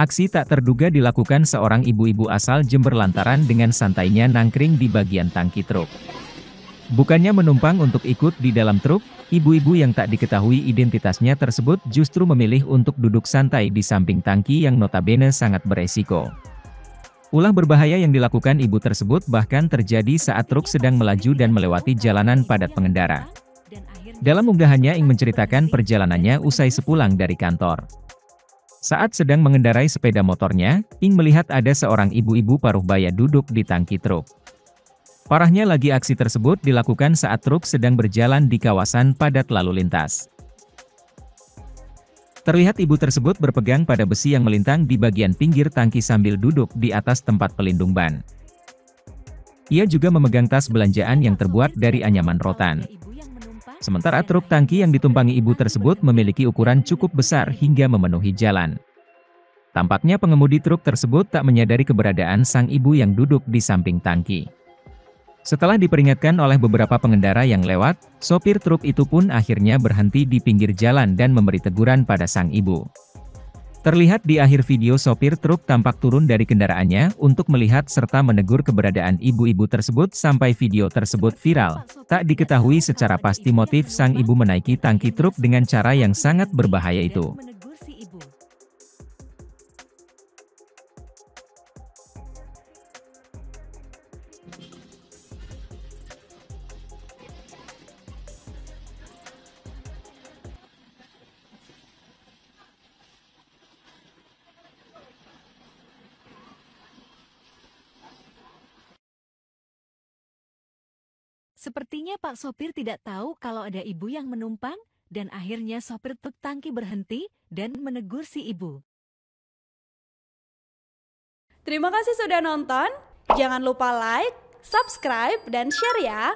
Aksi tak terduga dilakukan seorang ibu-ibu asal Jember lantaran dengan santainya nangkring di bagian tangki truk. Bukannya menumpang untuk ikut di dalam truk, ibu-ibu yang tak diketahui identitasnya tersebut justru memilih untuk duduk santai di samping tangki yang notabene sangat beresiko. Ulah berbahaya yang dilakukan ibu tersebut bahkan terjadi saat truk sedang melaju dan melewati jalanan padat pengendara. Dalam unggahannya Ing menceritakan perjalanannya usai sepulang dari kantor. Saat sedang mengendarai sepeda motornya, Ing melihat ada seorang ibu-ibu paruh baya duduk di tangki truk. Parahnya lagi aksi tersebut dilakukan saat truk sedang berjalan di kawasan padat lalu lintas. Terlihat ibu tersebut berpegang pada besi yang melintang di bagian pinggir tangki sambil duduk di atas tempat pelindung ban. Ia juga memegang tas belanjaan yang terbuat dari anyaman rotan. Sementara truk tangki yang ditumpangi ibu tersebut memiliki ukuran cukup besar hingga memenuhi jalan. Tampaknya pengemudi truk tersebut tak menyadari keberadaan sang ibu yang duduk di samping tangki. Setelah diperingatkan oleh beberapa pengendara yang lewat, sopir truk itu pun akhirnya berhenti di pinggir jalan dan memberi teguran pada sang ibu. Terlihat di akhir video sopir truk tampak turun dari kendaraannya untuk melihat serta menegur keberadaan ibu-ibu tersebut sampai video tersebut viral. Tak diketahui secara pasti motif sang ibu menaiki tangki truk dengan cara yang sangat berbahaya itu. Sepertinya Pak Sopir tidak tahu kalau ada ibu yang menumpang, dan akhirnya sopir truk tangki berhenti dan menegur si ibu. Terima kasih sudah nonton. Jangan lupa like, subscribe, dan share ya.